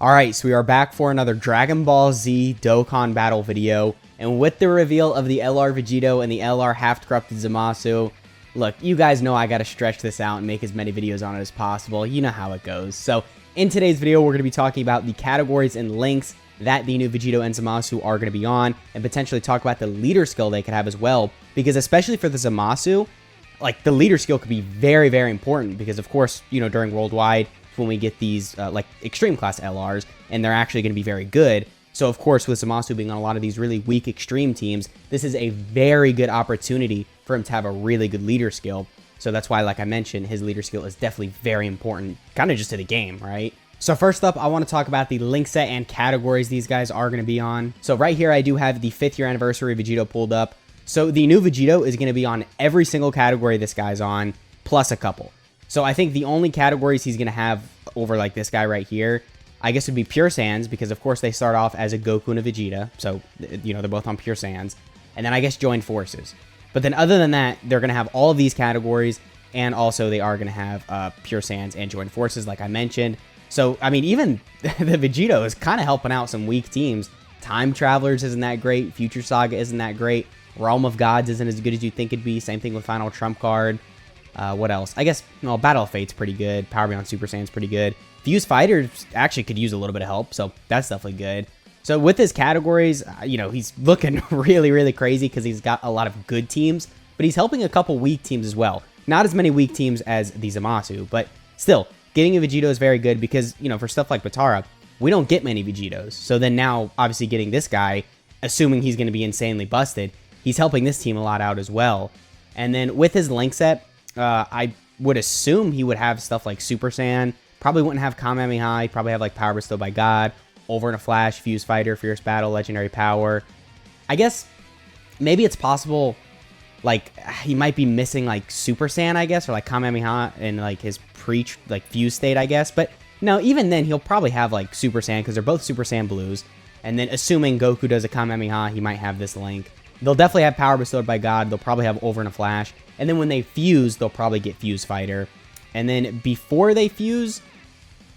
Alright, so we are back for another Dragon Ball Z Dokkan battle video, and with the reveal of the LR Vegito and the LR half-corrupted Zamasu, look, you guys know I gotta stretch this out and make as many videos on it as possible. You know how it goes. So, in today's video, we're gonna be talking about the categories and links that the new Vegito and Zamasu are gonna be on, and potentially talk about the leader skill they could have as well, because especially for the Zamasu, like, the leader skill could be very, very important, because of course, you know, during Worldwide, when we get these like extreme class LRs, and they're actually going to be very good. So of course, with Zamasu being on a lot of these really weak extreme teams, this is a very good opportunity for him to have a really good leader skill. So that's why, like I mentioned, his leader skill is definitely very important, kind of just to the game, right? So first up, I want to talk about the link set and categories these guys are going to be on. So right here, I do have the 5th year anniversary Vegito pulled up. So the new Vegito is going to be on every single category this guy's on, plus a couple. So I think the only categories he's going to have over like this guy right here, I guess would be Pure Saiyans, because of course they start off as a Goku and a Vegeta. So, you know, they're both on Pure Saiyans. And then I guess Join Forces. But then other than that, they're going to have all of these categories, and also they are going to have Pure Saiyans and Join Forces, like I mentioned. So, I mean, even the Vegito is kind of helping out some weak teams. Time Travelers isn't that great. Future Saga isn't that great. Realm of Gods isn't as good as you think it'd be. Same thing with Final Trump Card. What else? I guess, well, Battle of Fate's pretty good. Power Beyond Super Saiyan's pretty good. Fuse Fighters actually could use a little bit of help, so that's definitely good. So with his categories, you know, he's looking really, really crazy because he's got a lot of good teams, but he's helping a couple weak teams as well. Not as many weak teams as the Zamasu, but still, getting a Vegito is very good because, you know, for stuff like Batara, we don't get many Vegitos. So then now, obviously getting this guy, assuming he's going to be insanely busted, he's helping this team a lot out as well. And then with his link set, I would assume he would have stuff like Super Saiyan. Probably wouldn't have Kamehameha. He'd probably have like Power Bestowed by God, Over in a Flash, Fuse Fighter, Fierce Battle, Legendary Power. I guess maybe it's possible, like, he might be missing like Super Saiyan, I guess, or like Kamehameha in like his like Fuse state, I guess. But no, even then he'll probably have like Super Saiyan because they're both Super Saiyan Blues. And then assuming Goku does a Kamehameha, he might have this link. They'll definitely have Power Bestowed by God. They'll probably have Over in a Flash. And then when they fuse, they'll probably get Fuse Fighter. And then before they fuse,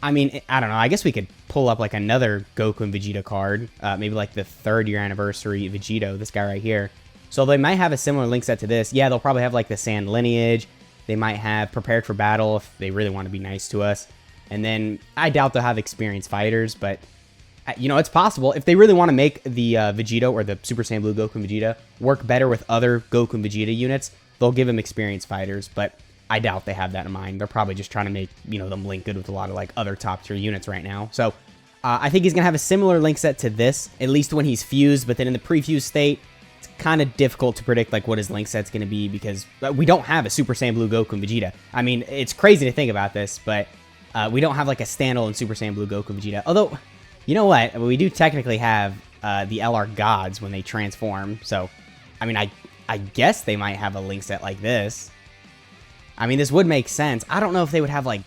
I mean, I don't know. I guess we could pull up like another Goku and Vegeta card. Maybe like the 3rd year anniversary Vegito, this guy right here. So they might have a similar link set to this. Yeah, they'll probably have like the Sand Lineage. They might have Prepared for Battle if they really want to be nice to us. And then I doubt they'll have Experienced Fighters, but you know, it's possible. If they really want to make the Vegito or the Super Saiyan Blue Goku and Vegeta work better with other Goku and Vegeta units, they'll give him Experienced Fighters, but I doubt they have that in mind. They're probably just trying to make, you know, them link good with a lot of like other top tier units right now. So I think he's going to have a similar link set to this, at least when he's fused, but then in the pre-fused state, it's kind of difficult to predict like what his link set's going to be because we don't have a Super Saiyan Blue Goku and Vegeta. I mean, it's crazy to think about this, but we don't have like a standalone Super Saiyan Blue Goku and Vegeta. Although, you know what? We do technically have the LR Gods when they transform. So, I mean, I guess they might have a link set like this. I mean, this would make sense. I don't know if they would have like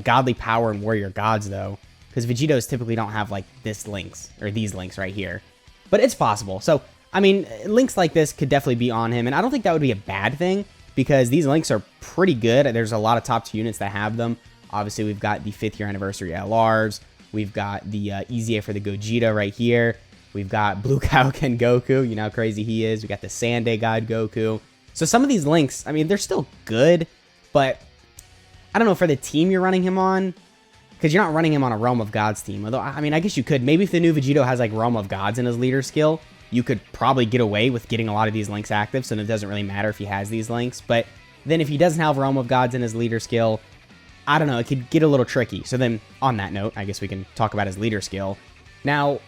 Godly Power and Warrior Gods though, because Vegitos typically don't have like this links or these links right here. But it's possible. So, I mean, links like this could definitely be on him, and I don't think that would be a bad thing because these links are pretty good. There's a lot of top tier units that have them. Obviously, we've got the 5th year anniversary LRs. We've got the EZA for the Gogeta right here. We've got Blue Kaioken Goku. You know how crazy he is. We got the Sunday God Goku. So some of these links, I mean, they're still good, but I don't know, for the team you're running him on, because you're not running him on a Realm of Gods team. Although, I mean, I guess you could. Maybe if the new Vegito has like Realm of Gods in his leader skill, you could probably get away with getting a lot of these links active, so it doesn't really matter if he has these links. But then if he doesn't have Realm of Gods in his leader skill, I don't know, it could get a little tricky. So then, on that note, I guess we can talk about his leader skill. Now,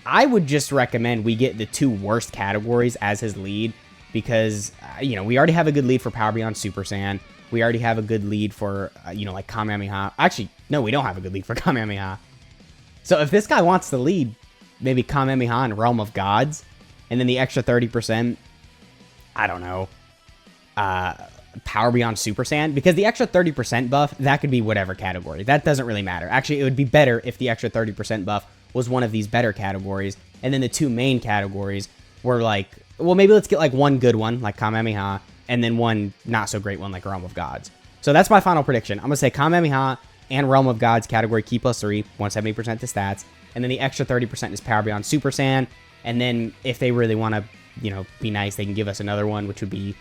I would just recommend we get the 2 worst categories as his lead, because, you know, we already have a good lead for Power Beyond Super Saiyan. We already have a good lead for, you know, like Kamehameha. Actually, no, we don't have a good lead for Kamehameha. So if this guy wants to lead, maybe Kamehameha and Realm of Gods, and then the extra 30%, I don't know, Power Beyond Super Saiyan, because the extra 30% buff, that could be whatever category. That doesn't really matter. Actually, it would be better if the extra 30% buff was one of these better categories, and then the 2 main categories were like, well, maybe let's get like one good one, like Kamehameha, and then one not so great one, like Realm of Gods. So that's my final prediction. I'm going to say Kamehameha, and Realm of Gods category key +3, 170% to stats. And then the extra 30% is Power Beyond Super Saiyan. And then if they really want to, you know, be nice, they can give us another one, which would be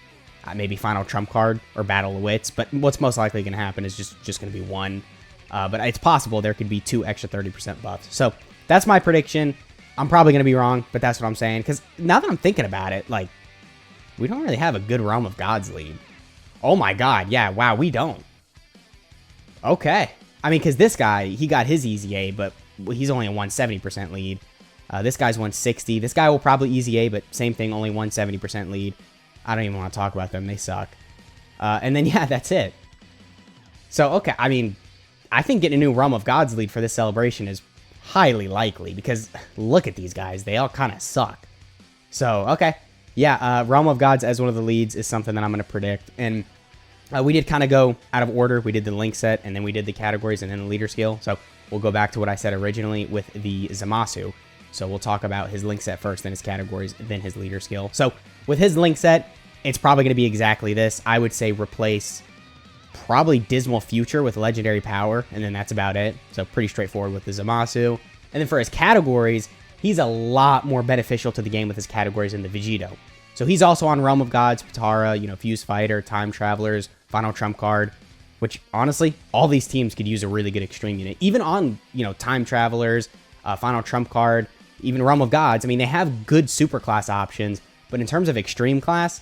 maybe Final Trump Card or Battle of Wits. But what's most likely going to happen is just going to be one. But it's possible there could be 2 extra 30% buffs. So that's my prediction. I'm probably going to be wrong, but that's what I'm saying. Because now that I'm thinking about it, like, we don't really have a good Realm of Gods lead. Oh my god, yeah, wow, we don't. Okay. I mean, because this guy, he got his easy A, but he's only a 170% lead. This guy's 160. This guy will probably easy A, but same thing, only 170% lead. I don't even want to talk about them. They suck. And then, yeah, that's it. So, okay, I mean, I think getting a new Realm of Gods lead for this celebration is highly likely, because look at these guys. They all kind of suck. So, okay. Yeah, Realm of Gods as one of the leads is something that I'm going to predict. And we did kind of go out of order. We did the link set, and then we did the categories, and then the leader skill. So we'll go back to what I said originally with the Zamasu. So we'll talk about his link set first, then his categories, then his leader skill. So with his link set, it's probably going to be exactly this. I would say replace probably Dismal Future with Legendary Power, and then that's about it. So pretty straightforward with the Zamasu. And then for his categories, he's a lot more beneficial to the game with his categories than the Vegito. So he's also on Realm of Gods, Patara, you know, Fuse Fighter, Time Travelers, Final Trump Card, which honestly, all these teams could use a really good Extreme unit. Even on, you know, Time Travelers, Final Trump Card, even Realm of Gods. I mean, they have good superclass options, but in terms of Extreme class,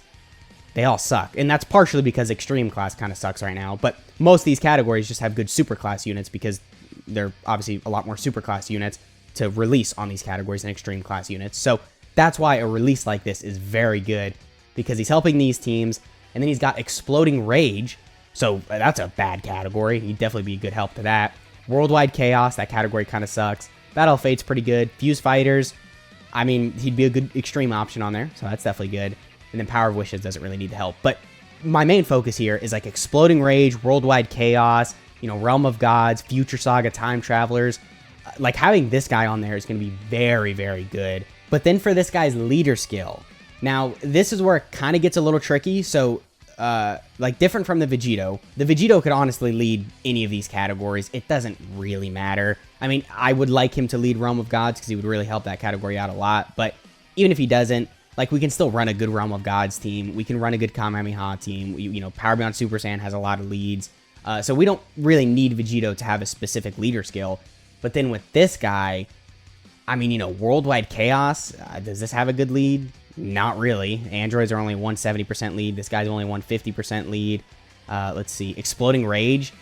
they all suck. And that's partially because Extreme class kind of sucks right now, but most of these categories just have good superclass units because they're obviously a lot more superclass units to release on these categories than Extreme class units. So that's why a release like this is very good, because he's helping these teams, and then he's got Exploding Rage, so that's a bad category. He'd definitely be a good help to that. Worldwide Chaos, that category kind of sucks. Battle of Fate's pretty good. Fuse Fighters, I mean, he'd be a good Extreme option on there, so that's definitely good. And then Power of Wishes doesn't really need the help. But my main focus here is like Exploding Rage, Worldwide Chaos, you know, Realm of Gods, Future Saga, Time Travelers. Like, having this guy on there is going to be very, very good. But then for this guy's leader skill, now this is where it kind of gets a little tricky. So, like, different from the Vegito could honestly lead any of these categories. It doesn't really matter. I mean, I would like him to lead Realm of Gods because he would really help that category out a lot. But even if he doesn't, like, we can still run a good Realm of Gods team. We can run a good Kamehameha team. You know, Power Beyond Super Saiyan has a lot of leads. So we don't really need Vegito to have a specific leader skill. But then with this guy, I mean, you know, Worldwide Chaos, does this have a good lead? Not really. Androids are only 170% lead. This guy's only 150% lead. Let's see. Exploding Rage.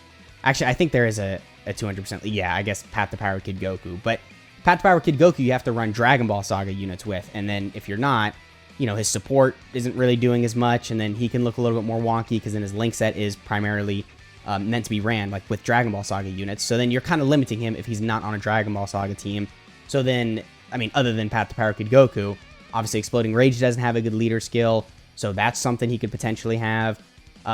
Actually, I think there is a 200% lead. Yeah, I guess Path to Power Kid Goku. But Path to Power Kid Goku, you have to run Dragon Ball Saga units with. And then if you're not, you know, his support isn't really doing as much. And then he can look a little bit more wonky because then his link set is primarily meant to be ran like with Dragon Ball Saga units. So then you're kind of limiting him if he's not on a Dragon Ball Saga team. So then, I mean, other than Path to Power Kid Goku, obviously Exploding Rage doesn't have a good leader skill, so that's something he could potentially have.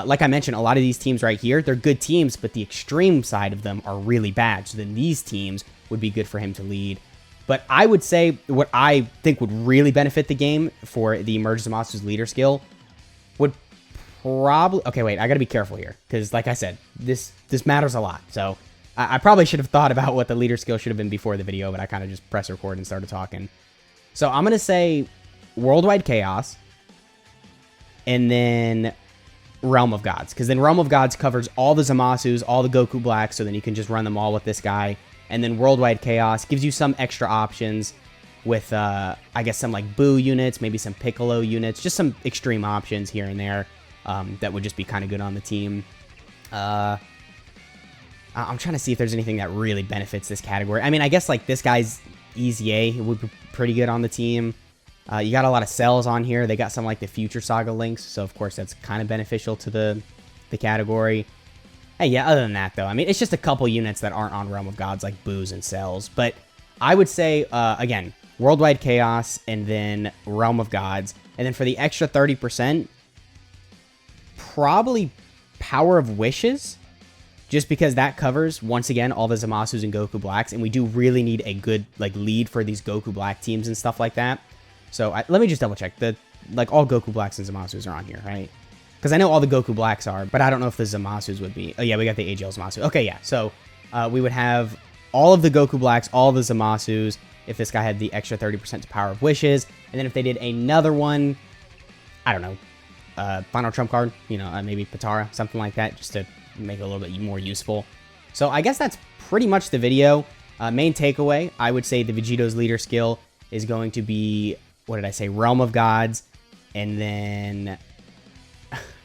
Like I mentioned, a lot of these teams right here, they're good teams, but the Extreme side of them are really bad, so then these teams would be good for him to lead. But I would say what I think would really benefit the game for the Merge Zamasu's leader skill would probably... Okay, wait, I gotta be careful here, because like I said, this matters a lot, so... I probably should have thought about what the leader skill should have been before the video, but I kind of just pressed record and started talking. So I'm going to say Worldwide Chaos, and then Realm of Gods. Because then Realm of Gods covers all the Zamasus, all the Goku Blacks, so then you can just run them all with this guy. And then Worldwide Chaos gives you some extra options with, I guess, some like Boo units, maybe some Piccolo units, just some extreme options here and there that would just be kind of good on the team. I'm trying to see if there's anything that really benefits this category. I mean, I guess like this guy's Easy A would be pretty good on the team. You got a lot of cells on here. They got some like the Future Saga links, so of course that's kind of beneficial to the category. Hey, yeah, other than that though, I mean, it's just a couple units that aren't on Realm of Gods like Boos and Cells. But I would say, again, Worldwide Chaos and then Realm of Gods. And then for the extra 30%, probably Power of Wishes. Just because that covers, once again, all the Zamasus and Goku Blacks, and we do really need a good like lead for these Goku Black teams and stuff like that. So let me just double check. Like all Goku Blacks and Zamasus are on here, right? Because I know all the Goku Blacks are, but I don't know if the Zamasus would be. Oh yeah, we got the AGL Zamasu. Okay, yeah. So we would have all of the Goku Blacks, all of the Zamasus, if this guy had the extra 30% to Power of Wishes. And then if they did another one, I don't know, final trump card, you know, maybe Patara, something like that, just to make it a little bit more useful. So I guess that's pretty much the video. Main takeaway, I would say the Vegito's leader skill is going to be, what did I say, Realm of Gods, and then,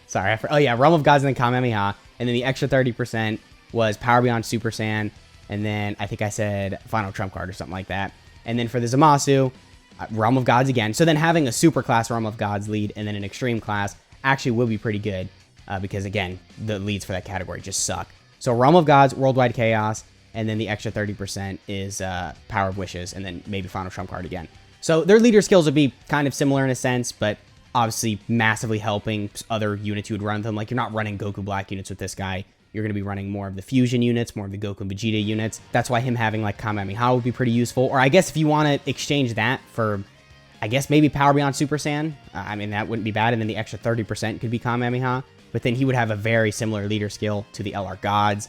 sorry, oh yeah, Realm of Gods and then Kamehameha, and then the extra 30% was Power Beyond Super Saiyan, and then I think I said final trump card or something like that. And then for the Zamasu, Realm of Gods again. So then having a super class Realm of Gods lead and then an extreme class actually will be pretty good because, again, the leads for that category just suck. So Realm of Gods, Worldwide Chaos, and then the extra 30% is Power of Wishes, and then maybe final trump card again. So their leader skills would be kind of similar in a sense, but obviously massively helping other units you would run them. Like, you're not running Goku Black units with this guy. You're going to be running more of the fusion units, more of the Goku and Vegeta units. That's why him having like Kamehameha would be pretty useful. Or I guess if you want to exchange that for, I guess maybe Power Beyond Super Saiyan, I mean, that wouldn't be bad. And then the extra 30% could be Kamehameha. But then he would have a very similar leader skill to the LR Gods.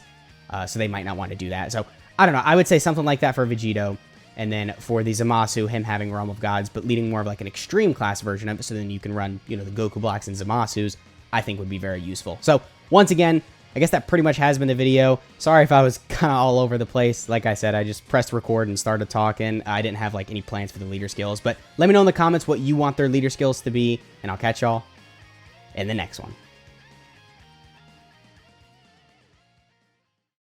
So they might not want to do that. So I don't know. I would say something like that for Vegito. And then for the Zamasu, him having Realm of Gods, but leading more of like an extreme class version of it. So then you can run, you know, the Goku Blacks and Zamasus, I think would be very useful. So once again, I guess that pretty much has been the video. Sorry if I was kind of all over the place. Like I said, I just pressed record and started talking. I didn't have like any plans for the leader skills, but let me know in the comments what you want their leader skills to be, and I'll catch y'all in the next one.